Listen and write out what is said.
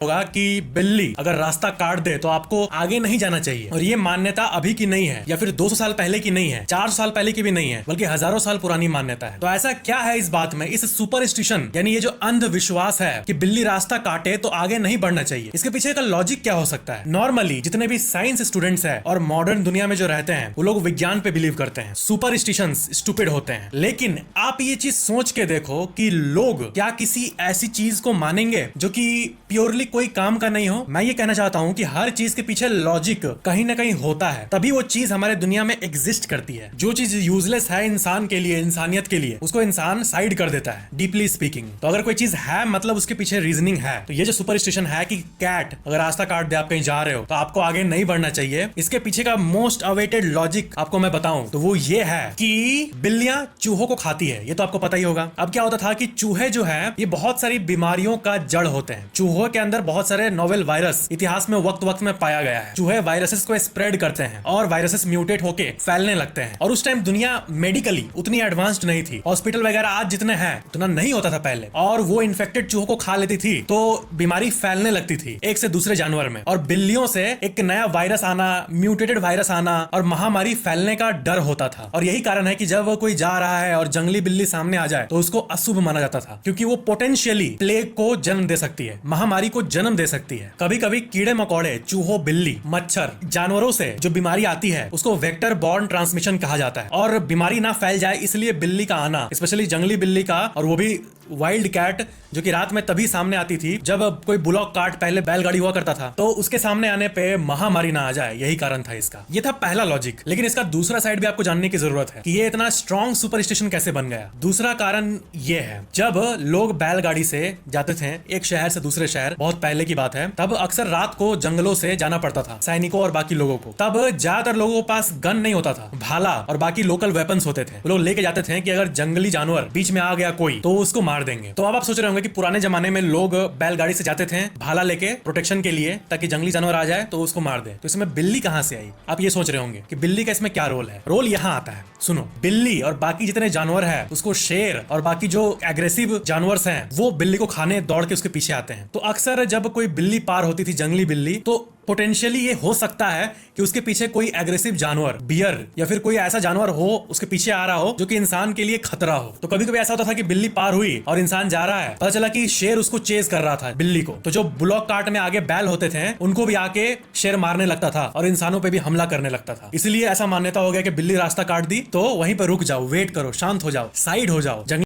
होगा कि बिल्ली अगर रास्ता काट दे तो आपको आगे नहीं जाना चाहिए। और ये मान्यता अभी की नहीं है या फिर 200 साल पहले की नहीं है, 400 साल पहले की भी नहीं है, बल्कि हजारों साल पुरानी मान्यता है। तो ऐसा क्या है इस बात में, इस सुपरस्टिशन यानी ये जो अंधविश्वास है कि बिल्ली रास्ता काटे तो आगे नहीं बढ़ना चाहिए, इसके पीछे का लॉजिक क्या हो सकता है? नॉर्मली जितने भी साइंस स्टूडेंट्स हैं और मॉडर्न दुनिया में जो रहते हैं वो लोग विज्ञान पे बिलीव करते हैं, सुपरस्टिशंस स्टूपिड होते हैं। लेकिन आप ये चीज सोच के देखो कि लोग क्या किसी ऐसी चीज को मानेंगे जो कि प्योरली कोई काम का नहीं हो? मैं ये कहना चाहता हूं कि हर चीज के पीछे लॉजिक कहीं ना कहीं होता है, तभी वो चीज हमारे दुनिया में एग्जिस्ट करती है। जो चीज यूजलेस है इंसान के लिए, इंसानियत के लिए, उसको इंसान साइड कर देता है, डीपली स्पीकिंग। तो अगर कोई चीज है मतलब उसके पीछे रीजनिंग है। तो ये जो सुपरस्टिशन है कि कैट अगर रास्ता काट दे, आप कहीं जा रहे हो तो आपको आगे नहीं बढ़ना चाहिए, इसके पीछे का मोस्ट अवेटेड लॉजिक आपको मैं बताऊं तो वो ये है कि बिल्लियां चूहों को खाती है। ये तो आपको पता ही होगा। अब क्या होता था कि चूहे जो है ये बहुत सारी बीमारियों का जड़ होते हैं। चूहों के अंदर बहुत सारे नोवेल वायरस इतिहास में वक्त वक्त में पाया गया है। चूहे वायरसेस को स्प्रेड करते हैं और वायरसेस म्यूटेट होके फैलने लगते हैं। और उस टाइम दुनिया मेडिकली उतनी एडवांस्ड नहीं थी, हॉस्पिटल वगैरह आज जितने हैं उतना नहीं होता था पहले, और वो इन्फेक्टेड चूहों को खा लेती थी तो बीमारी फैलने लगती थी एक से दूसरे जानवर में। और बिल्लियों से एक नया वायरस आना, म्यूटेटेड वायरस आना और महामारी फैलने का डर होता था। और यही कारण है कि जब कोई जा रहा है और जंगली बिल्ली सामने आ जाए तो उसको अशुभ माना जाता था, क्योंकि वो पोटेंशियली प्लेग को जन्म दे सकती है, महामारी को जन्म दे सकती है। कभी कभी कीड़े मकोड़े, चूहों, बिल्ली, मच्छर, जानवरों से जो बीमारी आती है उसको वेक्टर बॉर्न ट्रांसमिशन कहा जाता है। और बीमारी ना फैल जाए इसलिए बिल्ली का आना, स्पेशली जंगली बिल्ली का, और वो भी वाइल्ड कैट जो कि रात में तभी सामने आती थी जब कोई बुलॉक कार्ट, पहले बैलगाड़ी हुआ करता था, तो उसके सामने आने पे महामारी ना आ जाए, यही कारण था इसका। ये था पहला लॉजिक। लेकिन इसका दूसरा साइड भी आपको जानने की जरूरत है कि ये इतना स्ट्रॉन्ग सुपरस्टिशन कैसे बन गया। दूसरा कारण ये है, जब लोग बैलगाड़ी से जाते थे एक शहर से दूसरे शहर, बहुत पहले की बात है, तब अक्सर रात को जंगलों से जाना पड़ता था सैनिकों और बाकी लोगों को। तब ज्यादातर लोगों के पास गन नहीं होता था, भाला और बाकी लोकल वेपन्स होते थे। लोग लेके जाते थे कि अगर जंगली जानवर बीच में आ गया कोई तो उसको मार देंगे। तो अब आप सोच रहे होंगे कि पुराने जमाने में लोग बैलगाड़ी से जाते थे भाला लेके प्रोटेक्शन के लिए, ताकि जंगली जानवर आ जाए तो उसको मार दे। तो इसमें बिल्ली कहां से आई? आप ये सोच रहे होंगे कि बिल्ली का इसमें क्या रोल है। रोल यहां आता है, सुनो। बिल्ली और बाकी जितने जानवर है उसको शेर और बाकी जो एग्रेसिव जानवर हैं वो बिल्ली को खाने दौड़ के उसके पीछे आते हैं। तो अक्सर जब कोई बिल्ली पार होती थी, जंगली बिल्ली, तो पोटेंशियली ये हो सकता है कि उसके पीछे कोई एग्रेसिव जानवर, बियर या फिर कोई ऐसा जानवर हो उसके पीछे आ रहा हो जो कि इंसान के लिए खतरा हो। तो कभी कभी ऐसा होता था कि बिल्ली पार हुई और इंसान जा रहा है, पता चला कि शेर उसको चेज कर रहा था बिल्ली को। तो जो ब्लॉक कार्ट में आगे बैल होते थे उनको भी आके शेर मारने लगता था और इंसानों पे भी हमला करने लगता था। इसलिए ऐसा मान्यता हो गया कि बिल्ली रास्ता काट दी तो वहीं पर रुक जाओ, वेट करो, शांत हो जाओ, साइड हो जाओ।